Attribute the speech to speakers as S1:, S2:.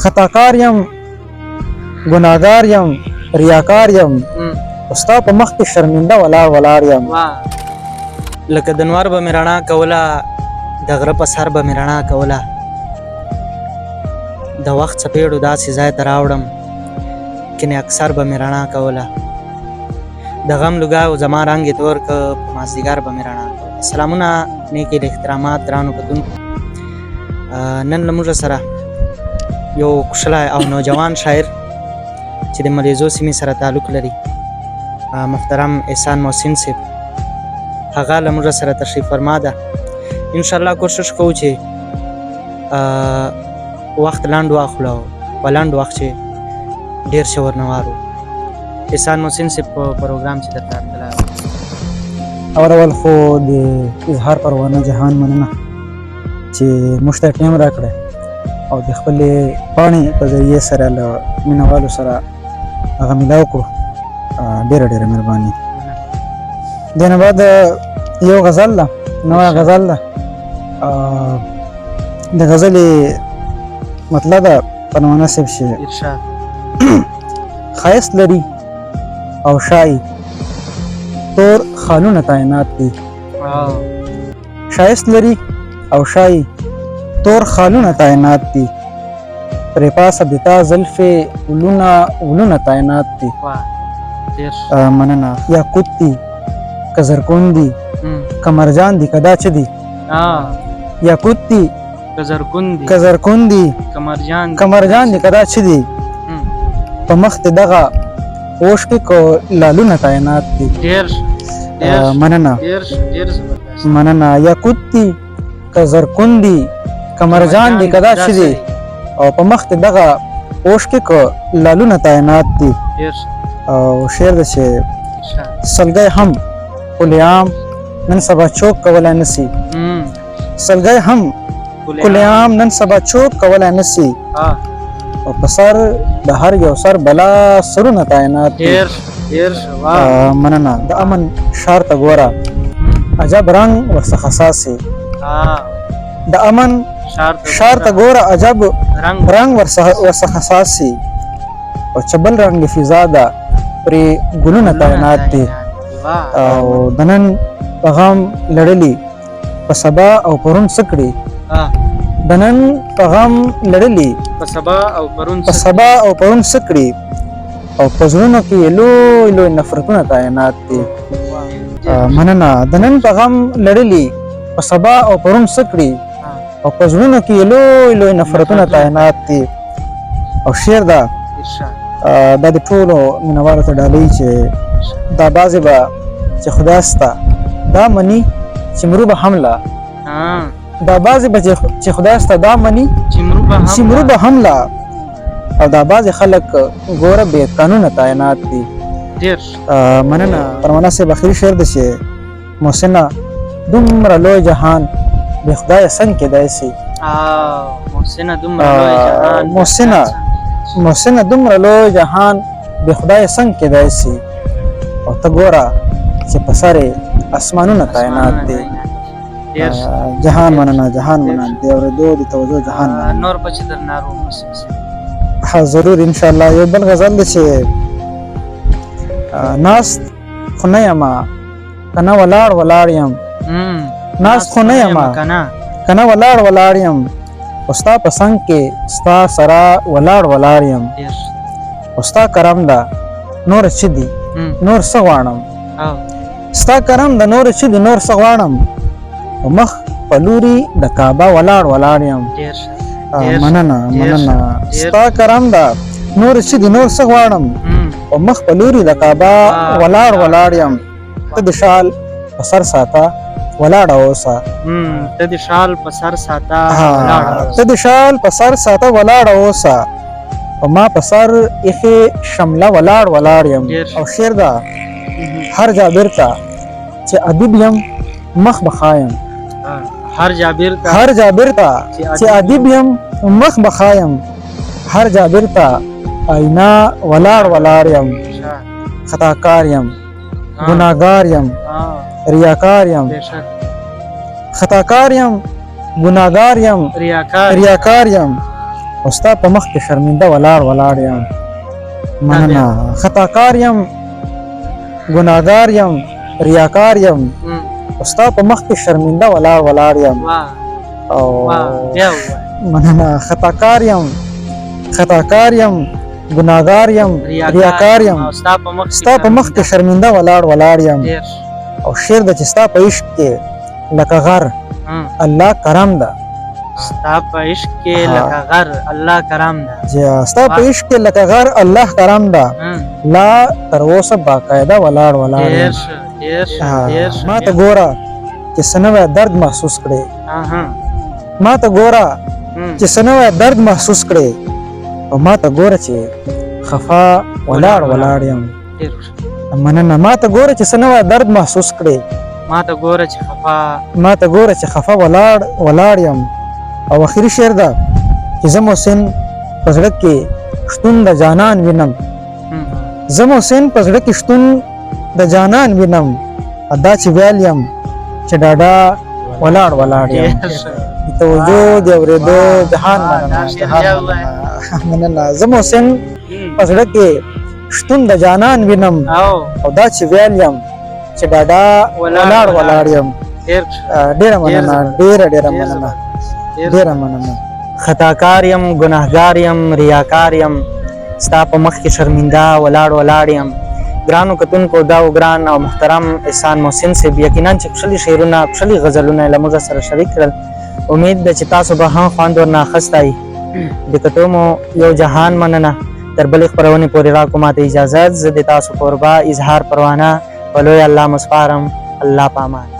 S1: خطاکار یم ګناهګار یم ریاکار یم ستا په مخ کې شرمنده ولاړ یم
S2: لکه د نوار به مې رڼا کوله د غره په سر به مې رڼا کوله د وخت څپېړو داسې ځای ته راوړم کنې اکثر به مې رڼا کوله د غم لوګاو زما رنګ یې تور که په مازدیګر به مې رڼا کوله. سلامونه نیکې احترامات ګرانو کتونکو، نن له موږ سره یو کوشلی او نوجوان شاعر چې د ملیزو سیمې سره تعلق لري محترم احسان محسن صاحب، هغه له موږ سره تشریف فرما ده. انشاءالله کوشش کوو چې وخت لنډ واخلو په لنډ وخت چې ډېر څه ورنه وارو. احسان محسن صاحب په پروګرام چې درته راغلی
S1: اول خو د اظهار پروانه جهان مننه چې موږ ته ټایم راکړی او د خپلې پاڼې په ذریعې سره له مینوالو سره هغه میلاو کړو. ډېره مهرباني. دې نه بعد یو غزل ده، نوی غزل ده. د غزلې مطلب ده پروانه صاحب چې
S2: ارشاد
S1: ښایست لري او شای تور خالونه تعینات دي. ښایست لري او شای تور خالونه تعینات دي، پرې پاسه د تا زلفې ولونه تعینات دي. مننه. یاقوت دي که زرکون دي که مرجان دي که دا څه دي؟ یاقوت دي که زرکون دي که مرجان دي که دا څه دي؟ په مخ د دغه اوښکې که لالونه تعینات دي. مننه. یاقوت دي که زرکون دي که مرجان دي که دا څه دي؟ او په مخ د دغه اوښکې که لالونه تعینات دي. او شعر ده چې سلګی هم کلیام نن سبا چوک کولی نسي، سلګی هم کلیام نن سبا چوک کولی نسي، او په سر د هر یو سر بلا سرونه تعینات دي. مننه. د امن ښار ته ګوره عجب رنګ ورڅخه ساسي، د امن ښار ته ګوره عجب رنګ ورڅخه ساسي، او چبل رنګ فضا ده پرې ګلونه تعینات دي. او د نن پیغام لړلي په سبا او پرون څه کړي، د نن پیغام لړلي په سبا او پرون څه کړي، او په زړونو کې یې لوی نفرتونه تعینات دي. مننه. د نن پیغام لړلي په سبا او پرون څه کړي، او په زړونو کې یې لوی نفرتونه تعینات دي. او شعر ده دا د ټولو مینوالو ته ډالۍ چې دا بعضې به چې خدای سته دا مني چې مرو به حمله، دا بعضې به چې خدای سته دا مني چې مرو به حمله، او دا بعضې خلک ګوره بې قانونه تعینات دي. مننه. پروانه صاحب اخري شعر ده چې محسنه دومره لوی جهان بې خدایه څنګ کېدای سي. محسنه دومره لوی جهان بې خدایه څنګ کېدای سي، او ته ګوره چې په سر اسمانونه تعینات دي. جهان مننه. جهان مننه. د اورېدو د توجه جهان مننه.
S2: نور بچ در نارو
S1: ها ضرور انشاءالله. یو بل غزل دی چې ناست خو نه یمه کنه ولاړ یم، ناست خو نه یمه کنه ولاړ یم، او ستا په څنګ کې ستا سره ولاړ یم، او ستا کرم ده نور څه دي نور څه غواړم، ستا کرم ده نور څه دي نور څه غواړم، او مخ په لوري د کعبه ولاړ یم. مننه. ستا کرم ده نور څه دي نور څه غواړم، او مخ په لوري د کعبه ولاړ یم. ته د شال په سر ساته ولاړه اوسه،
S2: ته د شال په سر ساته
S1: ولاړه اوسه، او ما په سر ایښې شمله ولاړ یم. او شعر ده هر جابر ته چې ادیب یم مخ بخایم،
S2: هر
S1: جابر ته چې ادیب یم مخ بخایم، هر جابر ته آینا ولاړ یم، خطاکار یم ګناهګار یم ریاکار یم، خطاکار یم ګناهګار یم ریاکار یم، او ستا په مخ کې شرمنده ولاړ ولاړ یم مننه خطاکار یم ګناهګار یم ریاکار یم او ستا په مخ کې شرمنده ولاړ ولاړ یم او مننه خطاکار یم ګناهګار یم ریاکار یم ستا په مخ کې شرمنده ولاړ ولاړ یم او شعر د چې ستا په عشق کې لکه غر الله کرم ده
S2: ستا په عشق کې لکه غر الله کرم ده
S1: ستا په عشق کې لکه غر الله کرم ده لا تر اوسه باقاعده ولاړ ولاړ ما ته ګوره چې څه نوی درد محسوس کړې ما ته ګوره چې څه نوی درد محسوس کړې او ما ته ګوره چې خفا ولاړ ولاړ یم مننه ما ته ګوره چې څه نوی درد محسوس کړې
S2: ما ته ګوره چې خفا ولاړ یم او اخري شعر ده چې زه محسن په زړه کې شتون د جانان وینم زه محسن په زړه کې شتون د جانان وینم دا چې ویل یم چې ډاډا ولاړ ولاړ یم توجه د اورېدو جهان مننه زه محسن په زړه کې شتون د جانان وینم او دا چې ویل یم چې ډاډا ولاړ ولاړ یم ډېره مننه ډېره مننه خطاکار یم ګناهګار یم ریاکار یم ستا په مخ کې شرمنده ولاړ ولاړ یم ګرانو کتونکو دا و ګران او محترم احسان محسن صاحب یقینا چې پښلي شعرونه پښلي غزلونه له موږ سره شریک کړل امید ده چې تاسو به هم خوند ورنه اخیستی د کتو مو یو جهان مننه تر بلې خپرونې پورې راکړو ماته اجازت زه د تاسو کوربه اظهار پروانه په لوی الله مسپارم الله په امان